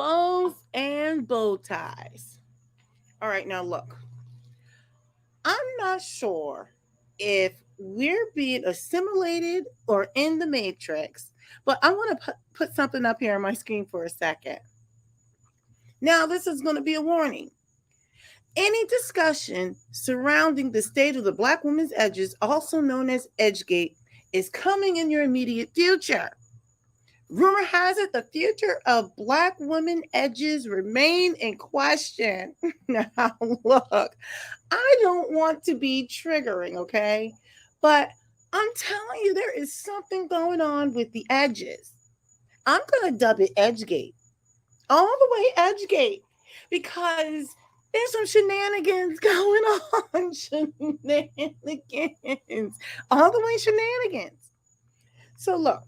bows and bow ties. All right, now look, I'm not sure if we're being assimilated or in the matrix, but I want to put something up here on my screen for a second. Now, this is going to be a warning. Any discussion surrounding the state of the Black woman's edges, also known as Edgegate, is coming in your immediate future. Rumor has it the future of Black women edges remain in question. Now, look, I don't want to be triggering, okay? But I'm telling you, there is something going on with the edges. I'm going to dub it Edgegate. All the way Edgegate. Because there's some shenanigans going on. Shenanigans. All the way shenanigans. So look.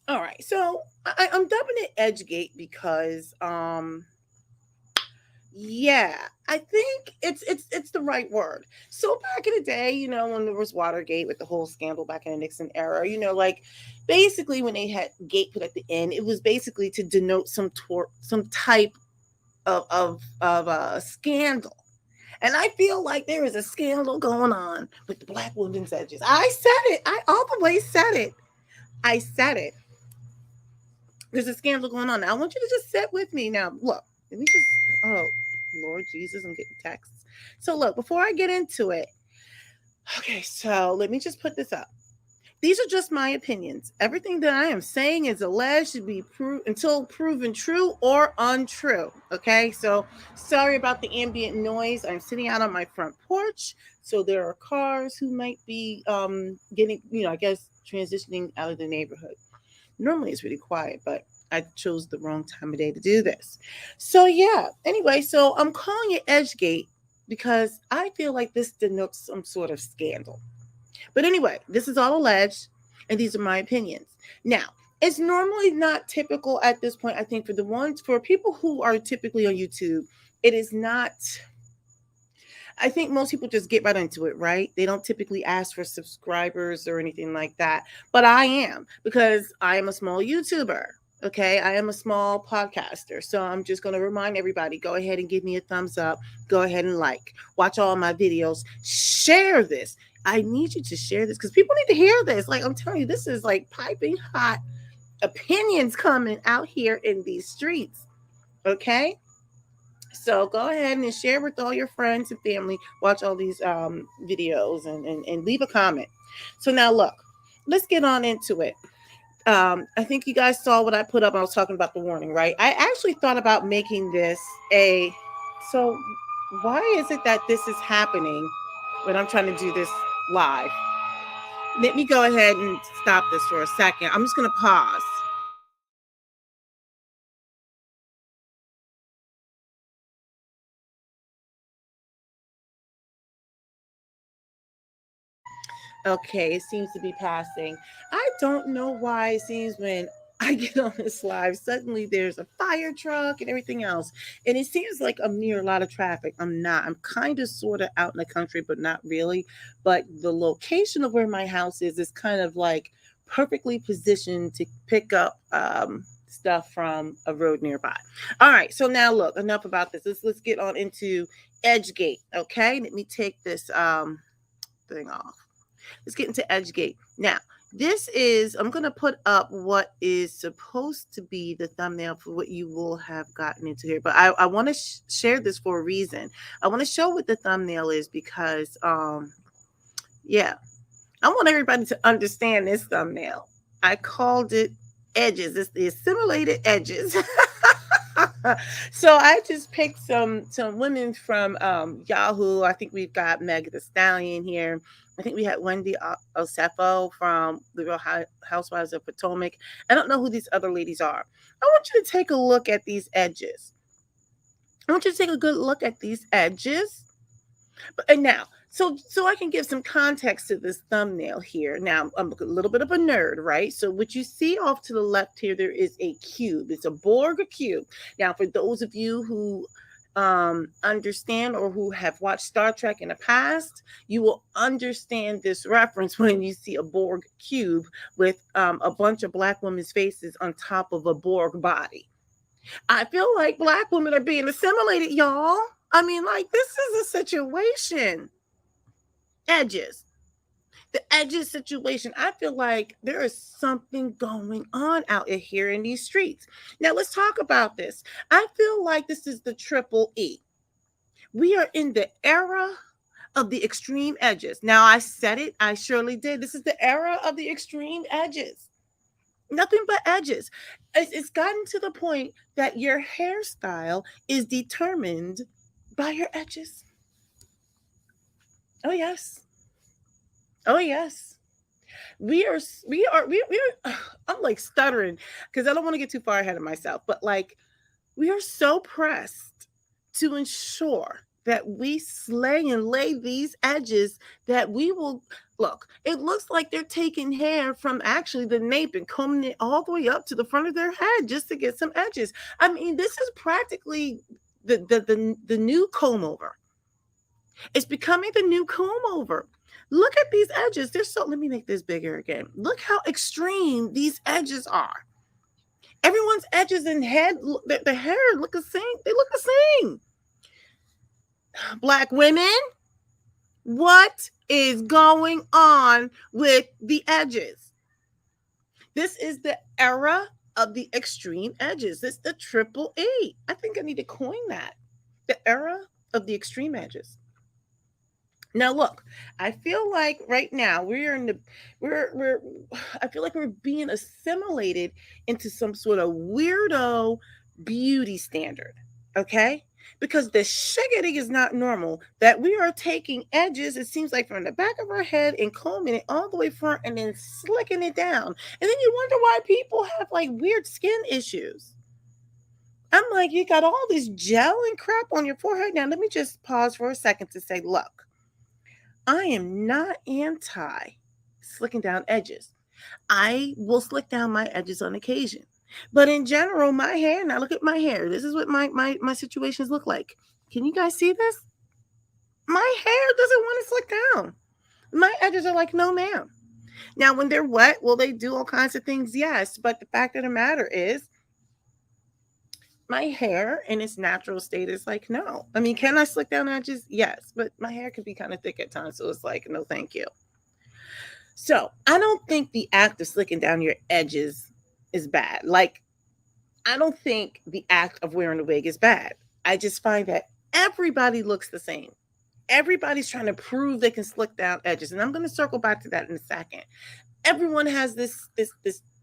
All right. So I'm dubbing it Edgegate because yeah, I think it's the right word. So back in the day, when there was Watergate with the whole scandal back in the Nixon era, like basically when they had gate put at the end, it was basically to denote some type of scandal. And I feel like there is a scandal going on with the Black women's edges. I said it. I all the way said it. I said it. There's a scandal going on. Now, I want you to just sit with me. Now, look, let me just, oh, Lord Jesus, I'm getting texts. So, look, before I get into it, okay, so let me just put this up. These are just my opinions. Everything that I am saying is alleged to be until proven true or untrue. Okay, so sorry about the ambient noise. I'm sitting out on my front porch, so there are cars who might be getting, I guess, transitioning out of the neighborhood. Normally it's really quiet, but I chose the wrong time of day to do this. So yeah, anyway, so I'm calling it Edgegate because I feel like this denotes some sort of scandal. But anyway, this is all alleged, and these are my opinions. Now, it's normally not typical at this point, I think, for people who are typically on YouTube, it is not. I think most people just get right into it, right? They don't typically ask for subscribers or anything like that. But I am, because I am a small YouTuber. Okay, I am a small podcaster. So I'm just going to remind everybody, go ahead and give me a thumbs up. Go ahead and watch all my videos, share this. I need you to share this because people need to hear this. Like I'm telling you, this is like piping hot opinions coming out here in these streets. Okay. So go ahead and share with all your friends and family. Watch all these videos and leave a comment. So now look, let's get on into it. I think you guys saw what I put up. I was talking about the warning, right? I actually thought about making this so why is it that this is happening when I'm trying to do this live? Let me go ahead and stop this for a second. I'm just going to pause. Okay, it seems to be passing. I don't know why it seems when I get on this live, suddenly there's a fire truck and everything else. And it seems like I'm near a lot of traffic. I'm not. I'm kind of sort of out in the country, but not really. But the location of where my house is kind of like perfectly positioned to pick up stuff from a road nearby. All right, so now look, enough about this. Let's get on into Edgegate. Okay, let me take this thing off. Let's get into Edgegate. Now, I'm going to put up what is supposed to be the thumbnail for what you will have gotten into here. But I want to share this for a reason. I want to show what the thumbnail is because, yeah, I want everybody to understand this thumbnail. I called it Edges. It's the assimilated edges. So I just picked some women from Yahoo. I think we've got Meg the Stallion here. I think we had Wendy Osefo from the Real Housewives of Potomac. I don't know who these other ladies are. I want you to take a look at these edges. I want you to take a good look at these edges. And now, so I can give some context to this thumbnail here. Now, I'm a little bit of a nerd, right? So what you see off to the left here, there is a cube. It's a Borg cube. Now, for those of you who understand or who have watched Star Trek in the past, you will understand this reference when you see a Borg cube with a bunch of Black women's faces on top of a Borg body. I feel like Black women are being assimilated, y'all. I mean, like, this is a situation. Edges. The edges situation. I feel like there is something going on out here in these streets. Now, let's talk about this. I feel like this is the triple E. We are in the era of the extreme edges. Now, I said it, I surely did. This is the era of the extreme edges. Nothing but edges. It's gotten to the point that your hairstyle is determined by your edges. Oh, yes. Oh, yes. We are I'm like stuttering because I don't want to get too far ahead of myself, but like we are so pressed to ensure that we slay and lay these edges that we will look. It looks like they're taking hair from actually the nape and combing it all the way up to the front of their head just to get some edges. I mean, this is practically the new comb over. It's becoming the new comb over. Look at these edges. They're so, let me make this bigger again. Look how extreme these edges are. Everyone's edges and head, the hair look the same. They look the same. Black women, what is going on with the edges? This is the era of the extreme edges. This is the triple E. I think I need to coin that. The era of the extreme edges. Now look, I feel like right now we're in the we're I feel like we're being assimilated into some sort of weirdo beauty standard. Okay? Because the shiggity is not normal that we are taking edges, it seems like from the back of our head and combing it all the way front and then slicking it down. And then you wonder why people have like weird skin issues. I'm like, you got all this gel and crap on your forehead. Now, let me just pause for a second to say, look, I am not anti slicking down edges. I will slick down my edges on occasion. But in general, my hair, now look at my hair. This is what my situations look like. Can you guys see this? My hair doesn't want to slick down. My edges are like, no, ma'am. Now, when they're wet, will they do all kinds of things? Yes. But the fact of the matter is, my hair in its natural state is like, no. I mean, can I slick down edges? Yes. But my hair can be kind of thick at times. So it's like, no, thank you. So I don't think the act of slicking down your edges is bad. Like, I don't think the act of wearing a wig is bad. I just find that everybody looks the same. Everybody's trying to prove they can slick down edges. And I'm going to circle back to that in a second. Everyone has this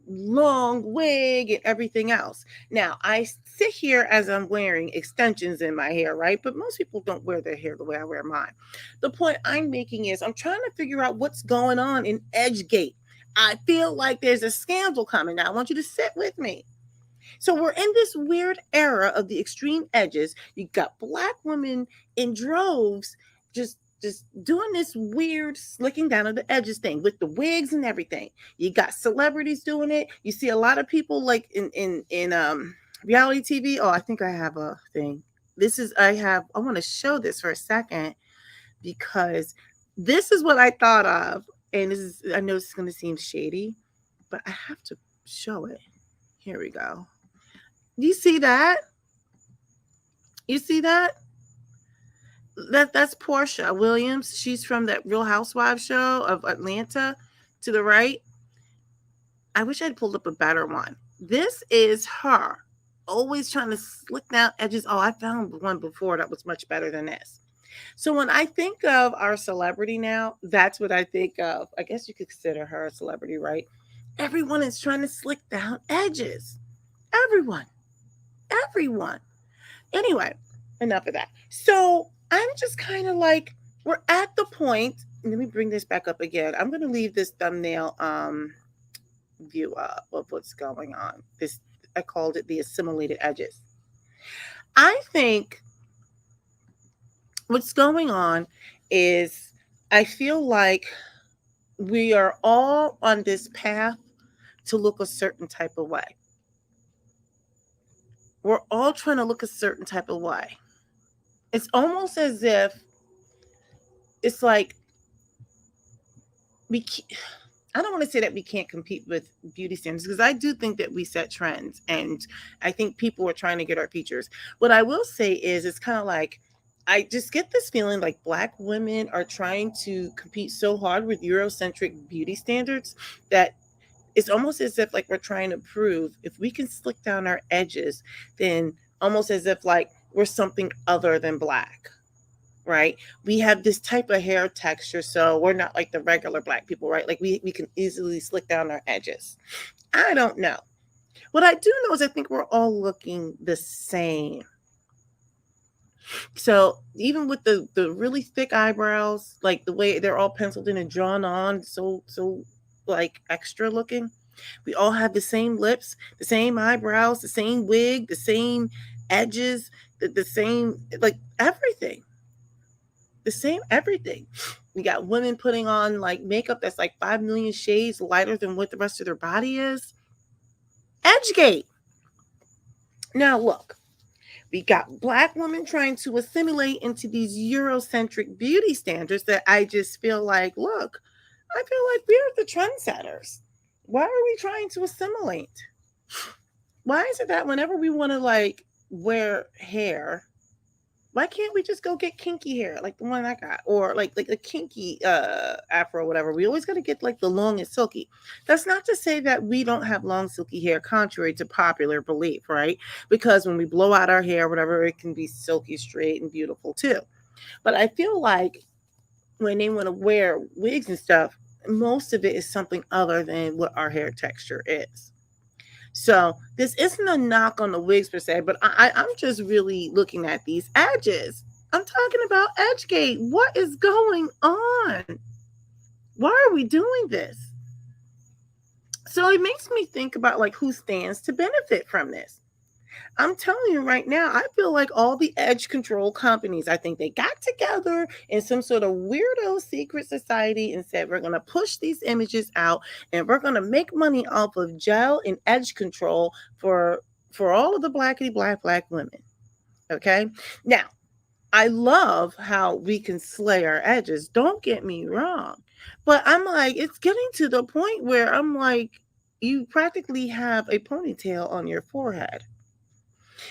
long wig and everything else. Now, I sit here as I'm wearing extensions in my hair, right? But most people don't wear their hair the way I wear mine. The point I'm making is I'm trying to figure out what's going on in Edgegate. I feel like there's a scandal coming. Now, I want you to sit with me. So we're in this weird era of the extreme edges. You got Black women in droves just doing this weird slicking down of the edges thing with the wigs and everything. You got celebrities doing it. You see a lot of people like in reality TV. Oh, I think I have a thing. I want to show this for a second because this is what I thought of. And I know it's going to seem shady, but I have to show it. Here we go. You see that? You see that? That's Portia Williams. She's from that Real Housewives show of Atlanta to the right. I wish I'd pulled up a better one. This is her always trying to slick down edges. Oh, I found one before that was much better than this. So when I think of our celebrity now, that's what I think of. I guess you could consider her a celebrity, right? Everyone is trying to slick down edges. Everyone. Anyway, enough of that. So I'm just kind of like, we're at the point. Let me bring this back up again. I'm going to leave this thumbnail view up of what's going on. I called it the assimilated edges. I think what's going on is I feel like we are all on this path to look a certain type of way. We're all trying to look a certain type of way. It's almost as if it's like I don't want to say that we can't compete with beauty standards, because I do think that we set trends, and I think people are trying to get our features. What I will say is, it's kind of like, I just get this feeling like Black women are trying to compete so hard with Eurocentric beauty standards that it's almost as if like we're trying to prove if we can slick down our edges, then almost as if like we're something other than Black, right? We have this type of hair texture, so we're not like the regular Black people, right? Like we can easily slick down our edges. I don't know. What I do know is I think we're all looking the same. So even with the really thick eyebrows, like the way they're all penciled in and drawn on, so like extra looking, we all have the same lips, the same eyebrows, the same wig, the same edges, the same, like everything. The same everything. We got women putting on like makeup that's like 5 million shades lighter than what the rest of their body is. Educate. Now look, we got Black women trying to assimilate into these Eurocentric beauty standards that I just feel like, look, I feel like we're the trendsetters. Why are we trying to assimilate? Why is it that whenever we want to like wear hair, why can't we just go get kinky hair like the one I got, or like a kinky afro, whatever? We always got to get like the long and silky. That's not to say that we don't have long silky hair, contrary to popular belief, right? Because when we blow out our hair, whatever, it can be silky straight and beautiful too. But I feel like when they want to wear wigs and stuff, most of it is something other than what our hair texture is. So this isn't a knock on the wigs per se, but I'm just really looking at these edges. I'm talking about Edgegate. What is going on? Why are we doing this? So it makes me think about like who stands to benefit from this. I'm telling you right now, I feel like all the edge control companies, I think they got together in some sort of weirdo secret society and said, we're going to push these images out and we're going to make money off of gel and edge control for all of the black women. Okay. Now, I love how we can slay our edges. Don't get me wrong. But I'm like, it's getting to the point where I'm like, you practically have a ponytail on your forehead.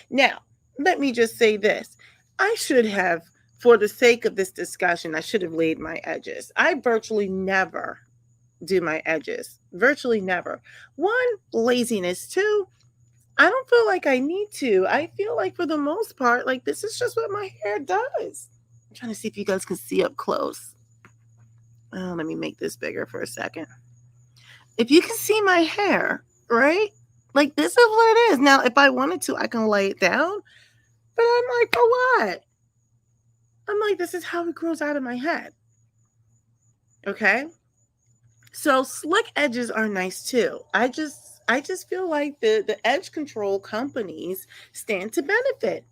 Now, let me just say this. I should have, for the sake of this discussion, I should have laid my edges. I virtually never do my edges. Virtually never. One, laziness. Two, I don't feel like I need to. I feel like for the most part, like this is just what my hair does. I'm trying to see if you guys can see up close. Oh, let me make this bigger for a second. If you can see my hair, right? Like this is what it is. Now, if I wanted to, I can lay it down. But I'm like, for what? I'm like, this is how it grows out of my head. Okay. So slick edges are nice too. I just feel like the edge control companies stand to benefit.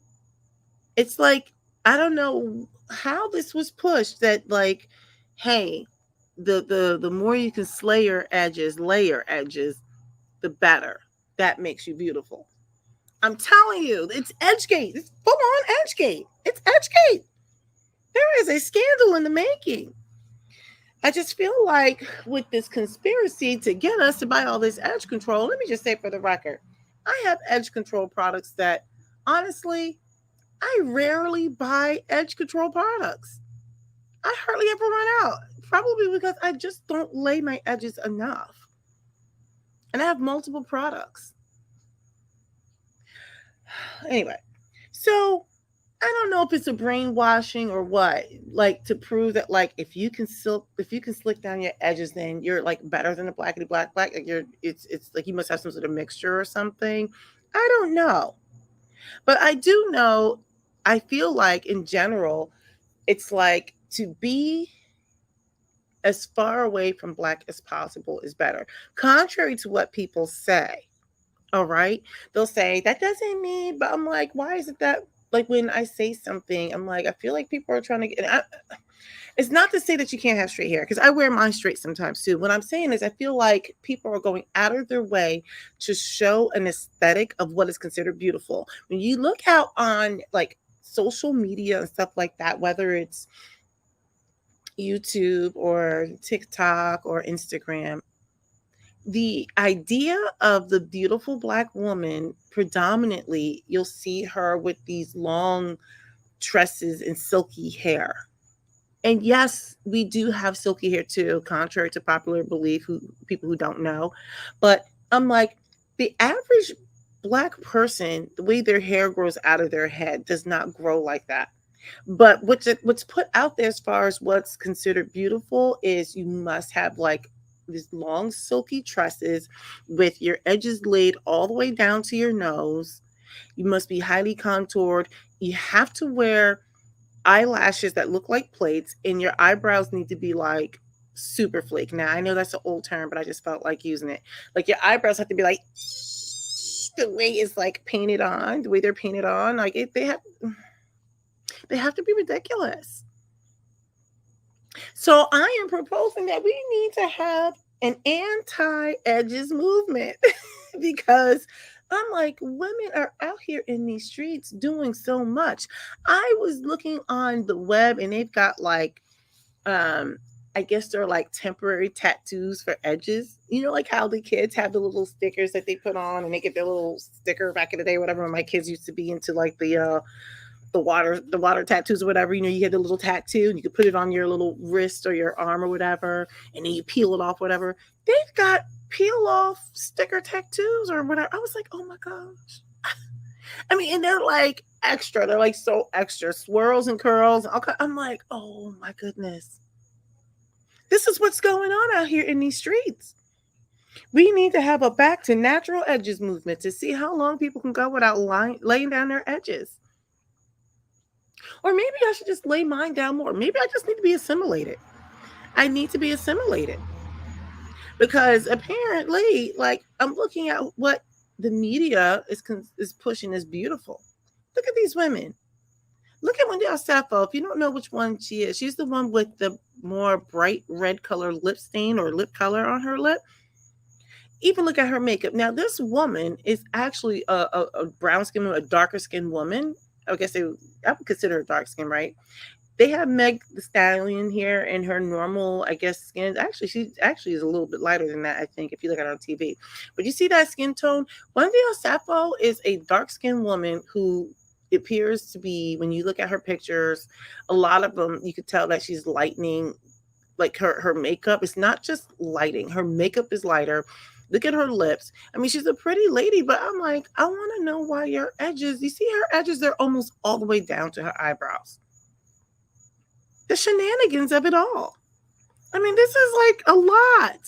It's like, I don't know how this was pushed that like, hey, the more you can layer edges, the better. That makes you beautiful. I'm telling you, it's Edgegate. It's full on Edgegate. It's Edgegate. There is a scandal in the making. I just feel like with this conspiracy to get us to buy all this edge control, let me just say for the record, I have edge control products that honestly, I rarely buy edge control products. I hardly ever run out, probably because I just don't lay my edges enough. And I have multiple products. Anyway, so I don't know if it's a brainwashing or what, like to prove that like if you can slick down your edges, then you're like better than a black. Like it's like you must have some sort of mixture or something. I don't know. But I do know, I feel like in general, it's like to be as far away from black as possible is better. Contrary to what people say. All right. They'll say that doesn't mean, but I'm like, why is it that like when I say something, I'm like, I feel like people are trying to get. It's not to say that you can't have straight hair because I wear mine straight sometimes too. What I'm saying is, I feel like people are going out of their way to show an aesthetic of what is considered beautiful. When you look out on like social media and stuff like that, whether it's YouTube or TikTok or Instagram, the idea of the beautiful Black woman, predominantly, you'll see her with these long tresses and silky hair. And yes, we do have silky hair too, contrary to popular belief, who people who don't know. But I'm like, the average Black person, the way their hair grows out of their head does not grow like that. But what's put out there as far as what's considered beautiful is you must have like these long silky tresses with your edges laid all the way down to your nose. You must be highly contoured. You have to wear eyelashes that look like plates, and your eyebrows need to be like super flake. Now I know that's an old term, but I just felt like using it. Like your eyebrows have to be like the way it's like painted on, the way they're painted on. Like they have to be ridiculous. So I am proposing that we need to have an anti-edges movement because I'm like, women are out here in these streets doing so much. I was looking on the web and they've got like, I guess they're like temporary tattoos for edges. You know, like how the kids have the little stickers that they put on and they get their little sticker back in the day, whatever. My kids used to be into like the water tattoos or whatever. You know, you had the little tattoo and you could put it on your little wrist or your arm or whatever, and then you peel it off, whatever. They've got peel off sticker tattoos or whatever. I was like, oh my gosh. I mean, and they're like extra. They're like so extra, swirls and curls. I'm like, oh my goodness. This is what's going on out here in these streets. We need to have a back to natural edges movement to see how long people can go without laying down their edges. Or maybe I should just lay mine down more. Maybe I just need to be assimilated. I need to be assimilated. Because apparently, like, I'm looking at what the media is pushing as beautiful. Look at these women. Look at Wendy Osafo. If you don't know which one she is, she's the one with the more bright red color lip stain or lip color on her lip. Even look at her makeup. Now, this woman is actually a brown skin, a darker skinned woman. I guess I would consider her dark skin, right? They have Meg the Stallion here in her normal, I guess, skin. Actually, she actually is a little bit lighter than that, I think, if you look at her on TV. But you see that skin tone? Wendy Osafo is a dark skinned woman who appears to be, when you look at her pictures, a lot of them, you could tell that she's lightening, like her makeup. It's not just lighting. Her makeup is lighter. Look at her lips. I mean, she's a pretty lady, but I'm like, I want to know why your edges, you see her edges, they're almost all the way down to her eyebrows. The shenanigans of it all. I mean, this is like a lot.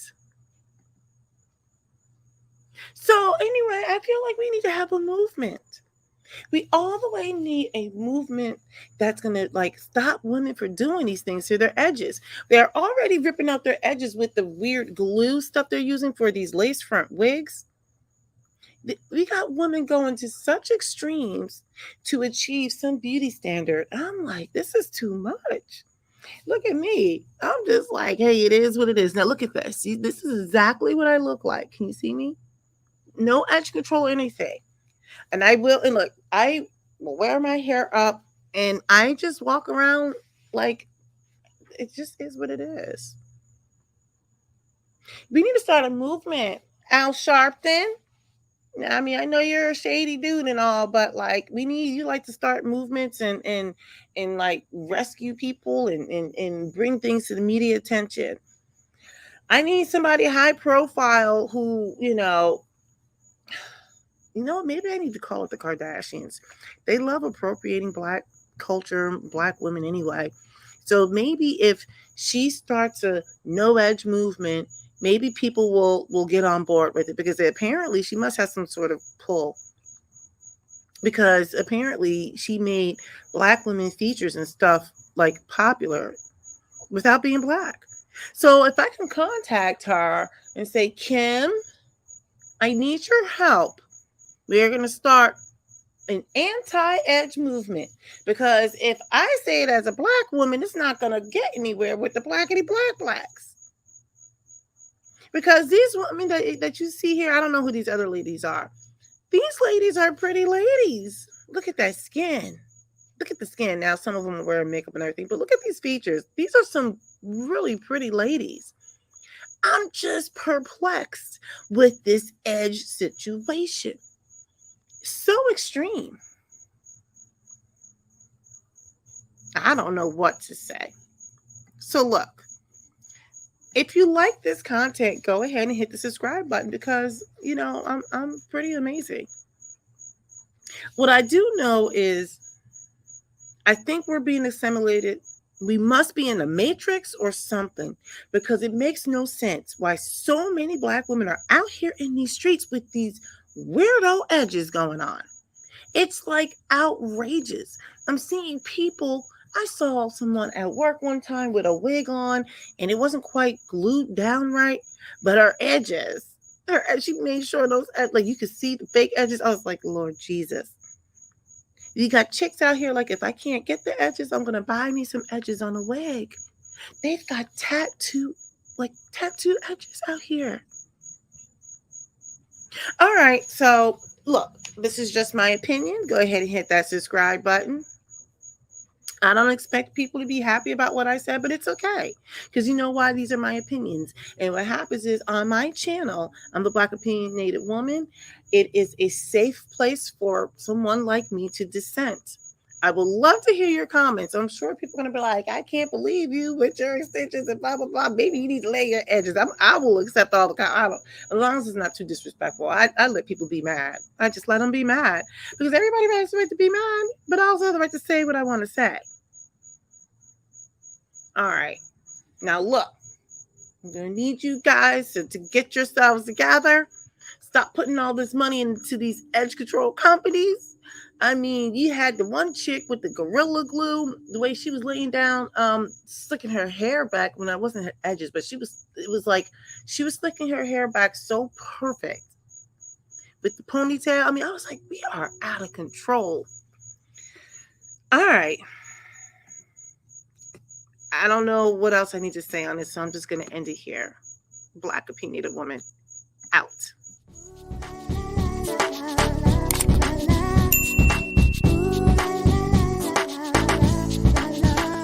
So anyway, I feel like we need to have a movement. We all the way need a movement that's going to like stop women from doing these things to their edges. They're already ripping out their edges with the weird glue stuff they're using for these lace front wigs. We got women going to such extremes to achieve some beauty standard. I'm like, this is too much. Look at me. I'm just like, hey, it is what it is. Now look at this. See, this is exactly what I look like. Can you see me? No edge control or anything. And I will, and look, I will wear my hair up and I just walk around like it just is what it is. We need to start a movement. Al Sharpton. I mean, I know you're a shady dude and all, but like we need you like to start movements and like rescue people and bring things to the media attention. I need somebody high profile who, maybe I need to call it the Kardashians. They love appropriating Black culture, Black women anyway. So maybe if she starts a no edge movement, maybe people will get on board with it, because apparently she must have some sort of pull. Because apparently she made Black women features and stuff like popular without being Black. So if I can contact her and say, Kim, I need your help. We're going to start an anti-edge movement, because if I say it as a Black woman, it's not going to get anywhere with the blackity blacks. Because these women that you see here, I don't know who these other ladies are. These ladies are pretty ladies. Look at that skin. Look at the skin. Now, some of them are wearing makeup and everything, but look at these features. These are some really pretty ladies. I'm just perplexed with this edge situation. So extreme. I don't know what to say. So look, if you like this content, go ahead and hit the subscribe button because I'm pretty amazing. What I do know is I think we're being assimilated. We must be in the matrix or something because it makes no sense why so many Black women are out here in these streets with these weirdo edges going on. It's like outrageous. I'm seeing people. I saw someone at work one time with a wig on and it wasn't quite glued down right, but she made sure those, like you could see the fake edges. I was like, Lord Jesus. You got chicks out here like, if I can't get the edges, I'm gonna buy me some edges on a wig. They've got tattoo edges out here. All right, so look, this is just my opinion. Go ahead and hit that subscribe button. I don't expect people to be happy about what I said, but it's okay. Because you know why? These are my opinions. And what happens is on my channel, I'm the Black Opinionated Woman. It is a safe place for someone like me to dissent. I would love to hear your comments. I'm sure people are going to be like, I can't believe you with your extensions and blah, blah, blah. Maybe you need to lay your edges. I will accept all the comments. As long as it's not too disrespectful. I let people be mad. I just let them be mad. Because everybody has the right to be mad, but I also have the right to say what I want to say. All right. Now, look, I'm going to need you guys to get yourselves together. Stop putting all this money into these edge control companies. I mean, you had the one chick with the Gorilla Glue, the way she was laying down, slicking her hair back when I wasn't her edges, but it was like she was slicking her hair back so perfect with the ponytail. I mean, I was like, we are out of control. All right. I don't know what else I need to say on this, so I'm just going to end it here. Black Opinionated Woman out.